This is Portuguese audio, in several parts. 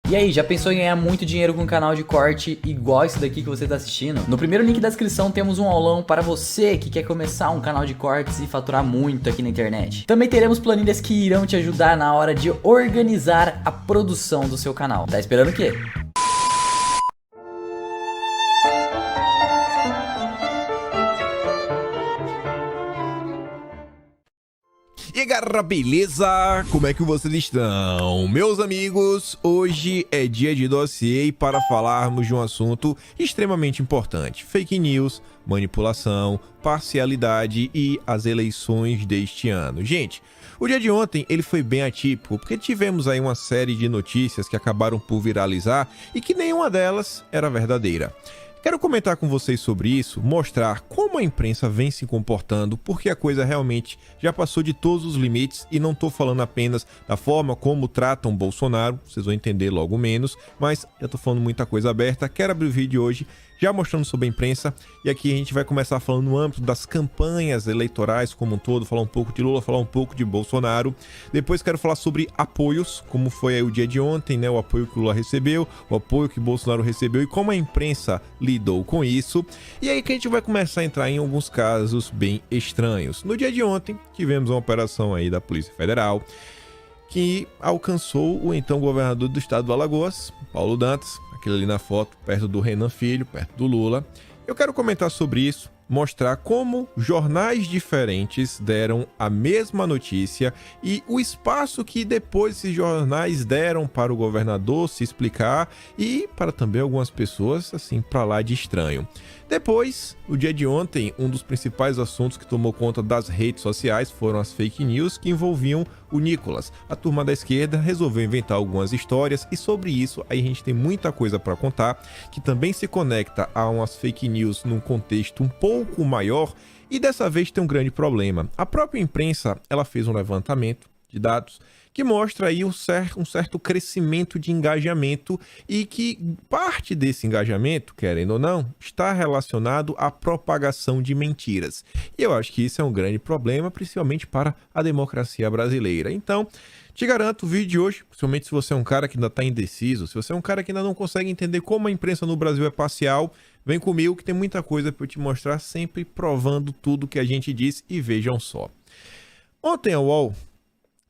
E aí, já pensou em ganhar muito dinheiro com um canal de corte igual esse daqui que você está assistindo? No primeiro link da descrição temos um aulão para você que quer começar um canal de cortes e faturar muito aqui na internet. Também teremos planilhas que irão te ajudar na hora de organizar a produção do seu canal. Tá esperando o quê? E aí galera, beleza? Como é que vocês estão? Meus amigos, hoje é dia de dossiê para falarmos de um assunto extremamente importante: fake news, manipulação, parcialidade e as eleições deste ano. Gente, o dia de ontem ele foi bem atípico, porque tivemos aí uma série de notícias que acabaram por viralizar e que nenhuma delas era verdadeira. Quero comentar com vocês sobre isso, mostrar como a imprensa vem se comportando, porque a coisa realmente já passou de todos os limites e não estou falando apenas da forma como tratam Bolsonaro, vocês vão entender logo menos, mas já estou falando muita coisa aberta. Quero abrir o vídeo hoje já mostrando sobre a imprensa e aqui a gente vai começar falando no âmbito das campanhas eleitorais como um todo, falar um pouco de Lula, falar um pouco de Bolsonaro. Depois quero falar sobre apoios, como foi aí o dia de ontem, né? O apoio que o Lula recebeu, o apoio que Bolsonaro recebeu e como a imprensa lidou com isso. E aí que a gente vai começar a entrar em alguns casos bem estranhos. No dia de ontem, tivemos uma operação aí da Polícia Federal que alcançou o então governador do estado do Alagoas, Paulo Dantas, aquele ali na foto, perto do Renan Filho, perto do Lula. Eu quero comentar sobre isso, mostrar como jornais diferentes deram a mesma notícia e o espaço que depois esses jornais deram para o governador se explicar e para também algumas pessoas, assim, para lá de estranho. Depois, o dia de ontem, um dos principais assuntos que tomou conta das redes sociais foram as fake news que envolviam o Nicolas. A turma da esquerda resolveu inventar algumas histórias e sobre isso aí a gente tem muita coisa para contar, que também se conecta a umas fake news num contexto um pouco maior e dessa vez tem um grande problema. A própria imprensa, ela fez um levantamento de dados que mostra aí um certo crescimento de engajamento e que parte desse engajamento, querendo ou não, está relacionado à propagação de mentiras. E eu acho que isso é um grande problema, principalmente para a democracia brasileira. Então, te garanto, o vídeo de hoje, principalmente se você é um cara que ainda está indeciso, se você é um cara que ainda não consegue entender como a imprensa no Brasil é parcial, vem comigo que tem muita coisa para eu te mostrar, sempre provando tudo que a gente diz e vejam só. Ontem a UOL,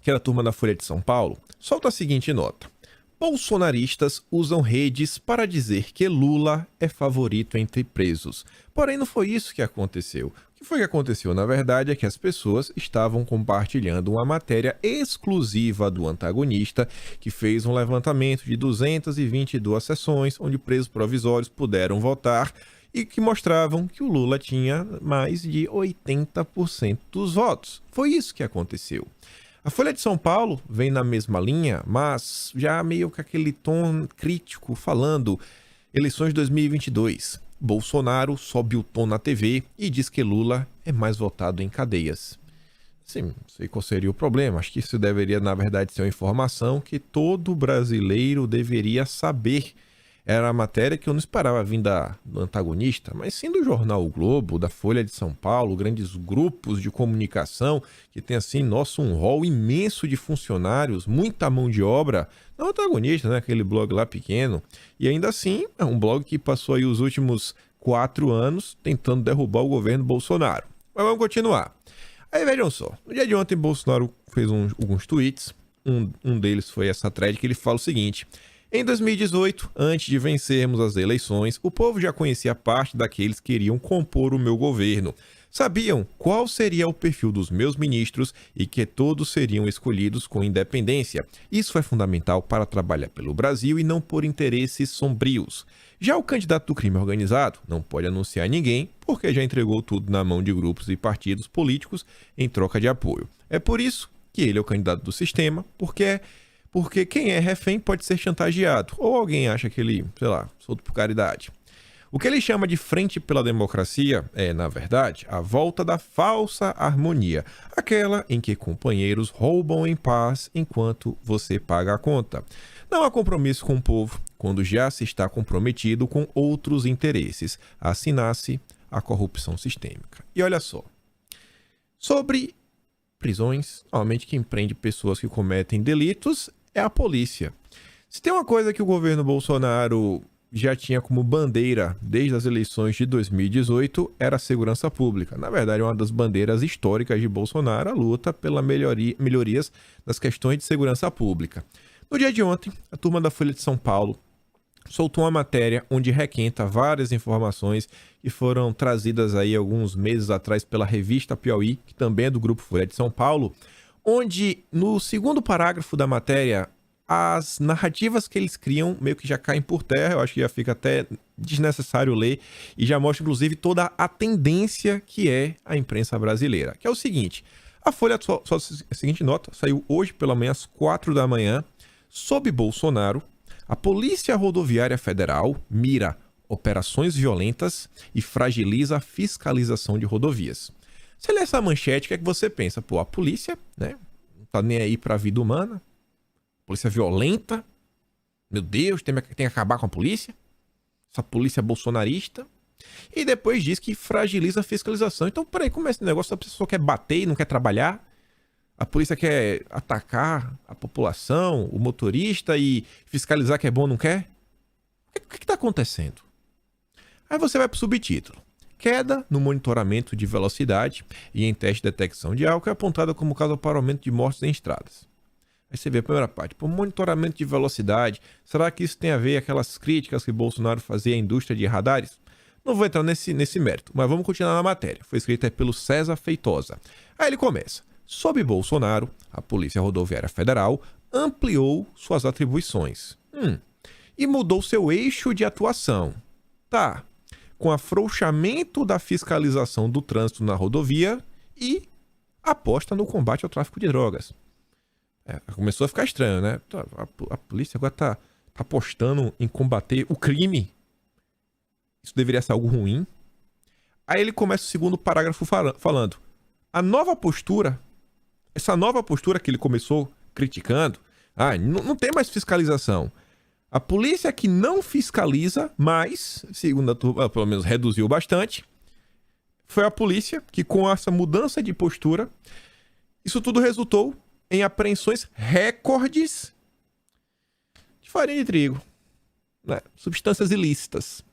que era a turma da Folha de São Paulo, solta a seguinte nota: bolsonaristas usam redes para dizer que Lula é favorito entre presos. Porém, não foi isso que aconteceu. O que foi que aconteceu, na verdade, é que as pessoas estavam compartilhando uma matéria exclusiva do antagonista, que fez um levantamento de 222 sessões, onde presos provisórios puderam votar, e que mostravam que o Lula tinha mais de 80% dos votos. Foi isso que aconteceu. A Folha de São Paulo vem na mesma linha, mas já meio com aquele tom crítico, falando: eleições 2022, Bolsonaro sobe o tom na TV e diz que Lula é mais votado em cadeias. Sim, não sei qual seria o problema. Acho que isso deveria, na verdade, ser uma informação que todo brasileiro deveria saber. Era a matéria que eu não esperava vir do antagonista, mas sim do jornal O Globo, da Folha de São Paulo, grandes grupos de comunicação que tem assim, nossa, um rol imenso de funcionários, muita mão de obra. Não antagonista, né? Aquele blog lá pequeno. E ainda assim, é um blog que passou aí os últimos 4 anos tentando derrubar o governo Bolsonaro. Mas vamos continuar. Aí vejam só, no dia de ontem Bolsonaro fez alguns tweets, um deles foi essa thread que ele fala o seguinte: em 2018, antes de vencermos as eleições, o povo já conhecia parte daqueles que iriam compor o meu governo. Sabiam qual seria o perfil dos meus ministros e que todos seriam escolhidos com independência. Isso é fundamental para trabalhar pelo Brasil e não por interesses sombrios. Já o candidato do crime organizado não pode anunciar ninguém porque já entregou tudo na mão de grupos e partidos políticos em troca de apoio. É por isso que ele é o candidato do sistema, porque quem é refém pode ser chantageado, ou alguém acha que ele, sei lá, solto por caridade. O que ele chama de Frente pela Democracia é, na verdade, a volta da falsa harmonia, aquela em que companheiros roubam em paz enquanto você paga a conta. Não há compromisso com o povo quando já se está comprometido com outros interesses. Assim nasce a corrupção sistêmica. E olha só, sobre prisões, normalmente quem prende pessoas que cometem delitos é a polícia. Se tem uma coisa que o governo Bolsonaro já tinha como bandeira desde as eleições de 2018, era a segurança pública. Na verdade, uma das bandeiras históricas de Bolsonaro, a luta pela melhorias nas questões de segurança pública. No dia de ontem, a turma da Folha de São Paulo soltou uma matéria onde requenta várias informações que foram trazidas aí alguns meses atrás pela revista Piauí, que também é do Grupo Folha de São Paulo, onde no segundo parágrafo da matéria, as narrativas que eles criam meio que já caem por terra. Eu acho que já fica até desnecessário ler, e já mostra inclusive toda a tendência que é a imprensa brasileira, que é o seguinte: a Folha, só a seguinte nota, saiu hoje pela manhã às 4 da manhã. Sob Bolsonaro, a Polícia Rodoviária Federal mira operações violentas e fragiliza a fiscalização de rodovias. Você lê essa manchete, o que é que você pensa? Pô, a polícia, né, não tá nem aí pra vida humana. Polícia violenta. Meu Deus, tem que acabar com a polícia. Essa polícia bolsonarista. E depois diz que fragiliza a fiscalização. Então, peraí, como é esse negócio? A pessoa quer bater e não quer trabalhar? A polícia quer atacar a população, o motorista, e fiscalizar que é bom não quer? O que está acontecendo? Aí você vai para o subtítulo. Queda no monitoramento de velocidade e em teste de detecção de álcool é apontada como causa para o aumento de mortes em estradas. Aí você vê a primeira parte. Por monitoramento de velocidade, será que isso tem a ver com aquelas críticas que Bolsonaro fazia à indústria de radares? Não vou entrar nesse mérito, mas vamos continuar na matéria. Foi escrita pelo César Feitosa. Aí ele começa. Sob Bolsonaro, a Polícia Rodoviária Federal ampliou suas atribuições. E mudou seu eixo de atuação. Tá. Com afrouxamento da fiscalização do trânsito na rodovia e aposta no combate ao tráfico de drogas. Começou a ficar estranho, né? A polícia agora tá apostando em combater o crime. Isso deveria ser algo ruim. Aí ele começa o segundo parágrafo falando. Essa nova postura que ele começou criticando, não tem mais fiscalização. A polícia que não fiscaliza mais, segundo a turma, pelo menos reduziu bastante, foi a polícia que, com essa mudança de postura, isso tudo resultou em apreensões recordes de farinha de trigo, né? Substâncias ilícitas.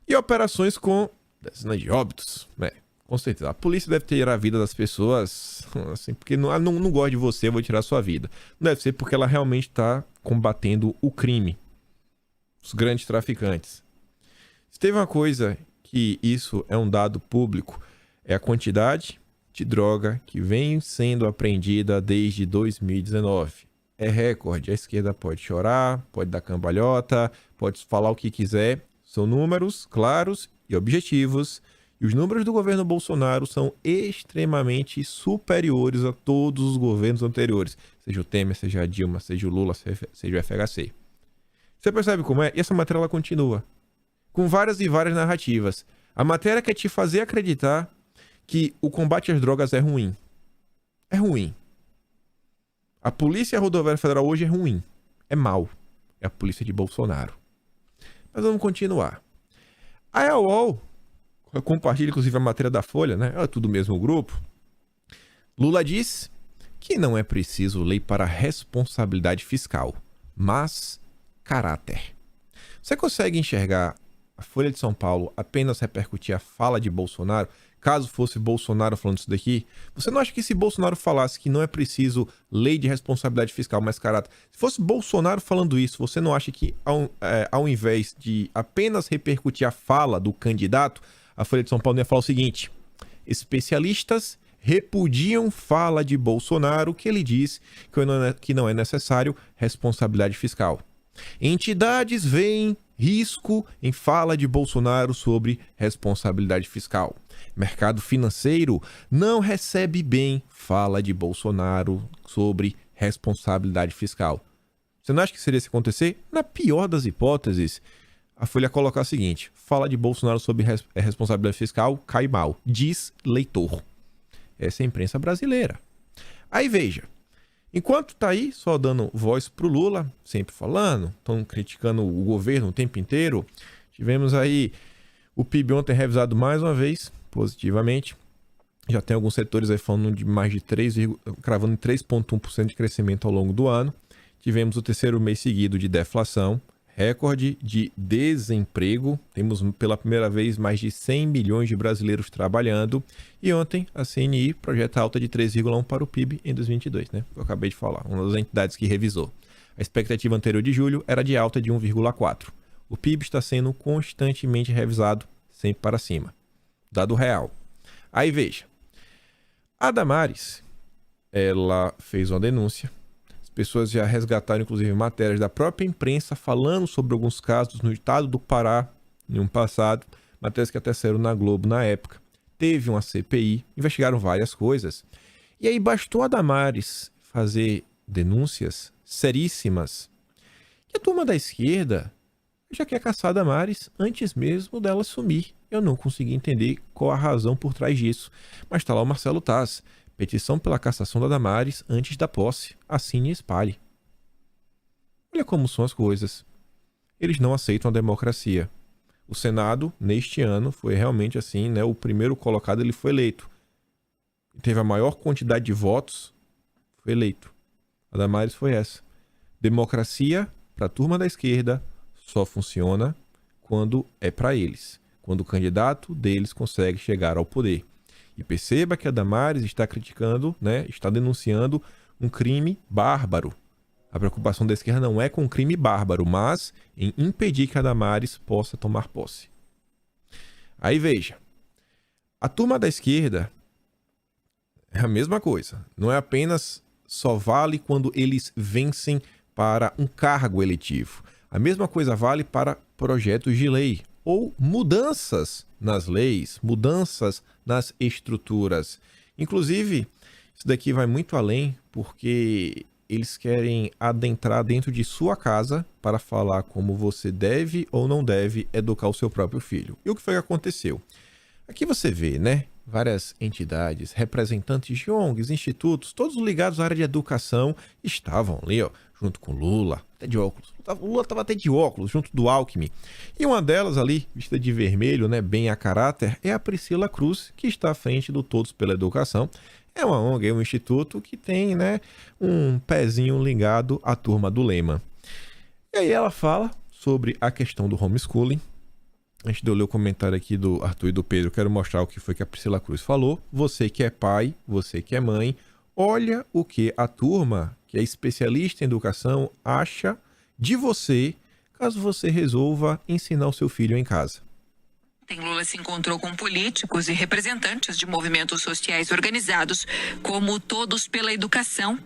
E operações com dezenas de óbitos, né? Com certeza. A polícia deve tirar a vida das pessoas, assim, porque não gosto de você, eu vou tirar a sua vida. Não deve ser porque ela realmente está combatendo o crime. Os grandes traficantes. Se teve uma coisa que isso é um dado público, é a quantidade de droga que vem sendo apreendida desde 2019. É recorde. A esquerda pode chorar, pode dar cambalhota, pode falar o que quiser. São números claros e objetivos. E os números do governo Bolsonaro são extremamente superiores a todos os governos anteriores. Seja o Temer, seja a Dilma, seja o Lula, seja o FHC. Você percebe como é? E essa matéria ela continua. Com várias e várias narrativas. A matéria quer te fazer acreditar que o combate às drogas é ruim. É ruim. A Polícia Rodoviária Federal hoje é ruim. É mal. É a polícia de Bolsonaro. Mas vamos continuar. A UOL compartilha inclusive a matéria da Folha, né? É tudo mesmo grupo. Lula diz que não é preciso lei para responsabilidade fiscal, mas caráter. Você consegue enxergar a Folha de São Paulo apenas repercutir a fala de Bolsonaro? Caso fosse Bolsonaro falando isso daqui, você não acha que se Bolsonaro falasse que não é preciso lei de responsabilidade fiscal, mas caráter, se fosse Bolsonaro falando isso, você não acha que ao invés de apenas repercutir a fala do candidato, a Folha de São Paulo ia falar o seguinte: especialistas repudiam fala de Bolsonaro que ele diz que não é necessário responsabilidade fiscal. Entidades veem risco em fala de Bolsonaro sobre responsabilidade fiscal. Mercado financeiro não recebe bem fala de Bolsonaro sobre responsabilidade fiscal. Você não acha que seria se acontecer? Na pior das hipóteses, a Folha coloca o seguinte: fala de Bolsonaro sobre responsabilidade fiscal cai mal, diz leitor. Essa é a imprensa brasileira. Aí veja, enquanto tá aí só dando voz pro Lula, sempre falando, estão criticando o governo o tempo inteiro, tivemos aí o PIB ontem revisado mais uma vez, positivamente. Já tem alguns setores aí falando de mais de 3, cravando 3,1% de crescimento ao longo do ano. Tivemos o terceiro mês seguido de deflação, recorde de desemprego. Temos pela primeira vez mais de 100 milhões de brasileiros trabalhando. E ontem a CNI projeta alta de 3,1 para o PIB em 2022, né? Eu acabei de falar, uma das entidades que revisou. A expectativa anterior de julho era de alta de 1,4. O PIB está sendo constantemente revisado, sempre para cima. Dado real. Aí veja, a Damares, ela fez uma denúncia. As pessoas já resgataram, inclusive, matérias da própria imprensa falando sobre alguns casos no estado do Pará, em um passado. Matérias que até saíram na Globo na época. Teve uma CPI, investigaram várias coisas. E aí bastou a Damares fazer denúncias seríssimas. E a turma da esquerda já quer caçar a Damares antes mesmo dela sumir. Eu não consegui entender qual a razão por trás disso. Mas está lá o Marcelo Taz. Petição pela cassação da Damares antes da posse. Assine e espalhe. Olha como são as coisas. Eles não aceitam a democracia. O Senado, neste ano, foi realmente assim, né? O primeiro colocado, ele foi eleito. Teve a maior quantidade de votos, foi eleito. A Damares foi essa. Democracia, para a turma da esquerda, só funciona quando é para eles. Quando o candidato deles consegue chegar ao poder. E perceba que a Damares está criticando, né, está denunciando um crime bárbaro. A preocupação da esquerda não é com um crime bárbaro, mas em impedir que a Damares possa tomar posse. Aí veja, a turma da esquerda é a mesma coisa. Não é apenas só vale quando eles vencem para um cargo eletivo. A mesma coisa vale para projetos de lei ou mudanças nas leis, mudanças nas estruturas. Inclusive, isso daqui vai muito além, porque eles querem adentrar dentro de sua casa para falar como você deve ou não deve educar o seu próprio filho. E o que foi que aconteceu? Aqui você vê, né? Várias entidades, representantes de ONGs, institutos, todos ligados à área de educação, estavam ali, ó, junto com Lula, até de óculos. O Lula estava até de óculos, junto do Alckmin. E uma delas ali, vestida de vermelho, né, bem a caráter, é a Priscila Cruz, que está à frente do Todos pela Educação. É uma ONG, é um instituto que tem, né, um pezinho ligado à turma do Lema. E aí ela fala sobre a questão do homeschooling. Antes de eu ler o comentário aqui do Arthur e do Pedro, eu quero mostrar o que foi que a Priscila Cruz falou. Você que é pai, você que é mãe, olha o que a turma, que é especialista em educação, acha de você, caso você resolva ensinar o seu filho em casa. Lula se encontrou com políticos e representantes de movimentos sociais organizados, como Todos pela Educação.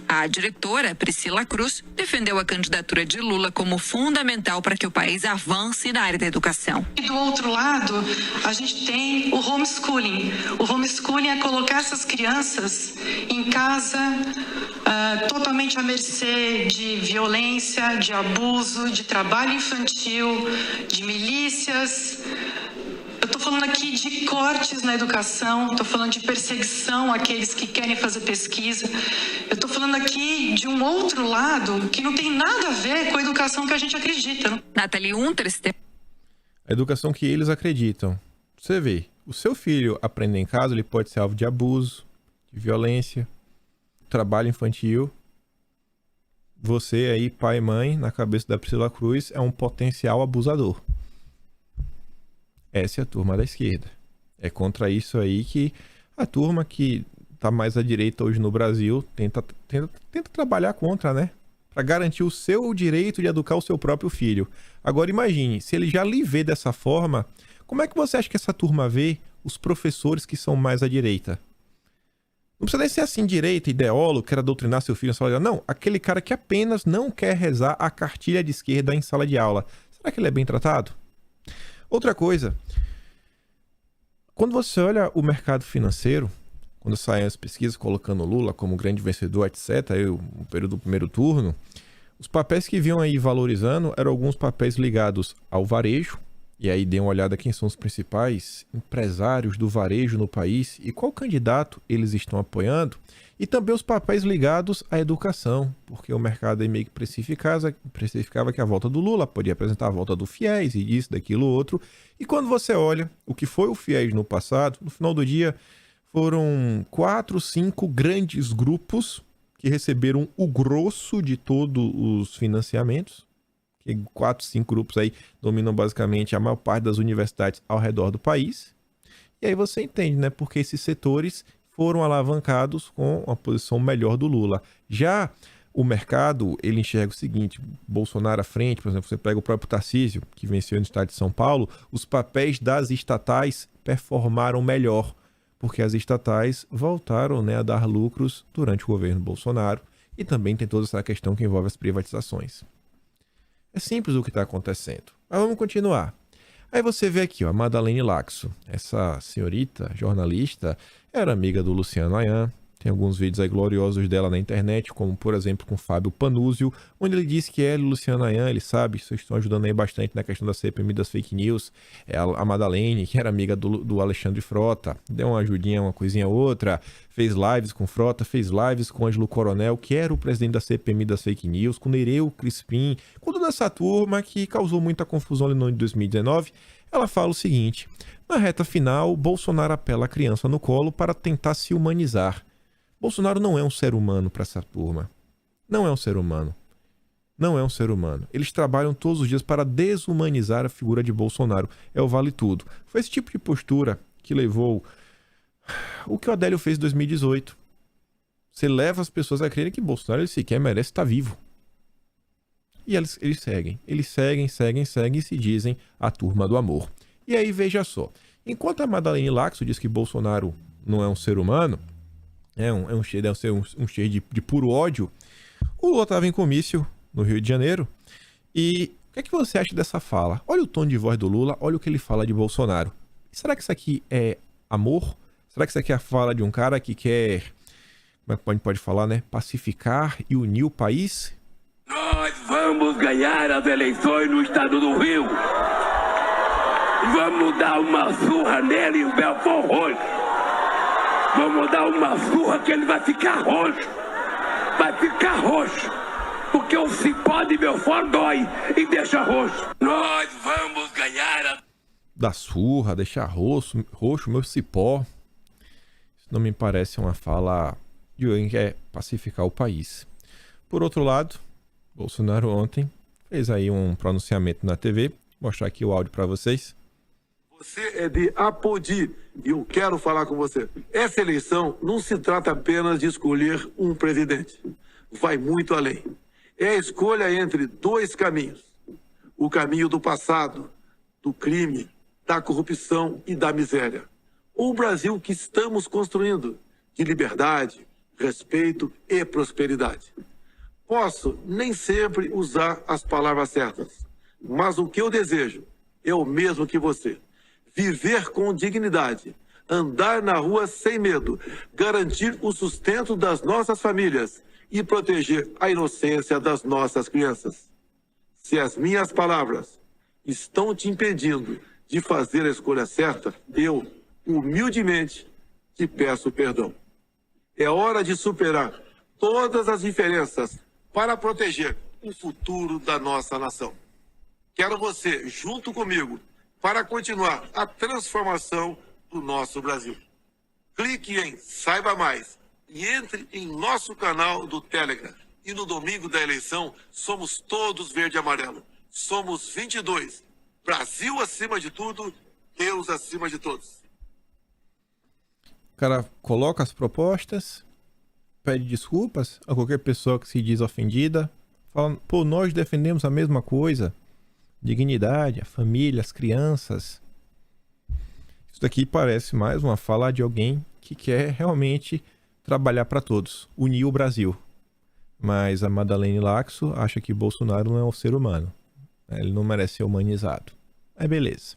A diretora, Priscila Cruz, defendeu a candidatura de Lula como fundamental para que o país avance na área da educação. E do outro lado, a gente tem o homeschooling. O homeschooling é colocar essas crianças em casa, totalmente à mercê de violência, de abuso, de trabalho infantil, de milícias. Eu estou falando aqui de cortes na educação, estou falando de perseguição àqueles que querem fazer pesquisa. Eu estou falando aqui de um outro lado que não tem nada a ver com a educação que a gente acredita. Nathalie Unterstein. A educação que eles acreditam. Você vê, o seu filho aprender em casa, ele pode ser alvo de abuso, de violência, trabalho infantil. Você aí, pai e mãe, na cabeça da Priscila Cruz, é um potencial abusador. Essa é a turma da esquerda. É contra isso aí que a turma que está mais à direita hoje no Brasil tenta trabalhar contra, né? Para garantir o seu direito de educar o seu próprio filho. Agora imagine, se ele já lhe vê dessa forma, como é que você acha que essa turma vê os professores que são mais à direita? Não precisa nem ser assim direita, ideólogo, quer doutrinar seu filho em sala de aula. Não, aquele cara que apenas não quer rezar a cartilha de esquerda em sala de aula. Será que ele é bem tratado? Outra coisa, quando você olha o mercado financeiro, quando saem as pesquisas colocando Lula como grande vencedor, etc., no período do primeiro turno, os papéis que vinham aí valorizando eram alguns papéis ligados ao varejo, e aí dê uma olhada quem são os principais empresários do varejo no país e qual candidato eles estão apoiando, e também os papéis ligados à educação, porque o mercado aí meio que precificava que a volta do Lula podia apresentar a volta do FIES e isso, daquilo, outro. E quando você olha o que foi o FIES no passado, no final do dia foram 4, 5 grandes grupos que receberam o grosso de todos os financiamentos, que 4, 5 grupos aí dominam basicamente a maior parte das universidades ao redor do país. E aí você entende, né, porque esses setores foram alavancados com a posição melhor do Lula. Já o mercado, ele enxerga o seguinte: Bolsonaro à frente, por exemplo, você pega o próprio Tarcísio, que venceu no estado de São Paulo, os papéis das estatais performaram melhor, porque as estatais voltaram, né, a dar lucros durante o governo Bolsonaro, e também tem toda essa questão que envolve as privatizações. É simples o que está acontecendo. Mas vamos continuar. Aí você vê aqui, ó, a Madalene Laxo. Essa senhorita, jornalista, era amiga do Luciano Ayan. Tem alguns vídeos aí gloriosos dela na internet, como por exemplo com Fábio Panúzio, onde ele diz que ela e o Luciano Ayan, ele sabe, vocês estão ajudando aí bastante na questão da CPMI das fake news. A Madalene, que era amiga do Alexandre Frota, deu uma ajudinha, uma coisinha outra, fez lives com Frota, fez lives com Ângelo Coronel, que era o presidente da CPMI das fake news, com Nereu Crispim, com toda essa turma que causou muita confusão ali no ano de 2019. Ela fala o seguinte: na reta final, Bolsonaro apela a criança no colo para tentar se humanizar. Bolsonaro não é um ser humano para essa turma. Não é um ser humano. Não é um ser humano. Eles trabalham todos os dias para desumanizar a figura de Bolsonaro. É o vale tudo. Foi esse tipo de postura que levou o que o Adélio fez em 2018. Você leva as pessoas a crerem que Bolsonaro ele sequer merece estar vivo. E eles seguem. Eles seguem e se dizem a turma do amor. E aí, veja só. Enquanto a Madalene Laxo diz que Bolsonaro não é um ser humano, deve ser um cheiro de puro ódio, o Lula estava em comício no Rio de Janeiro. E o que é que você acha dessa fala? Olha o tom de voz do Lula, olha o que ele fala de Bolsonaro. Será que isso aqui é amor? Será que isso aqui é a fala de um cara que quer, como é que a gente pode falar, né? Pacificar e unir o país? Nós vamos ganhar as eleições no estado do Rio. Vamos dar uma surra nele em Belfort Roxo. Vamos dar uma surra que ele vai ficar roxo. Vai ficar roxo. Porque o cipó de Belfort dói e deixa roxo. Nós vamos ganhar a... Da surra, deixar roxo meu cipó. Isso não me parece uma fala de alguém que quer pacificar o país. Por outro lado, Bolsonaro ontem fez aí um pronunciamento na TV. Vou mostrar aqui o áudio para vocês. Você é de aplaudir e eu quero falar com você. Essa eleição não se trata apenas de escolher um presidente. Vai muito além. É a escolha entre dois caminhos. O caminho do passado, do crime, da corrupção e da miséria. Ou o Brasil que estamos construindo, de liberdade, respeito e prosperidade. Posso nem sempre usar as palavras certas, mas o que eu desejo é o mesmo que você. Viver com dignidade, andar na rua sem medo, garantir o sustento das nossas famílias e proteger a inocência das nossas crianças. Se as minhas palavras estão te impedindo de fazer a escolha certa, eu, humildemente, te peço perdão. É hora de superar todas as diferenças para proteger o futuro da nossa nação. Quero você, junto comigo, para continuar a transformação do nosso Brasil. Clique em Saiba Mais e entre em nosso canal do Telegram. E no domingo da eleição, somos todos verde e amarelo. Somos 22. Brasil acima de tudo, Deus acima de todos. O cara coloca as propostas, pede desculpas a qualquer pessoa que se diz ofendida, fala, pô, nós defendemos a mesma coisa. Dignidade, a família, as crianças. Isso daqui parece mais uma fala de alguém que quer realmente trabalhar para todos, unir o Brasil. Mas a Madalene Laxo acha que Bolsonaro não é um ser humano. Ele não merece ser humanizado. Aí beleza.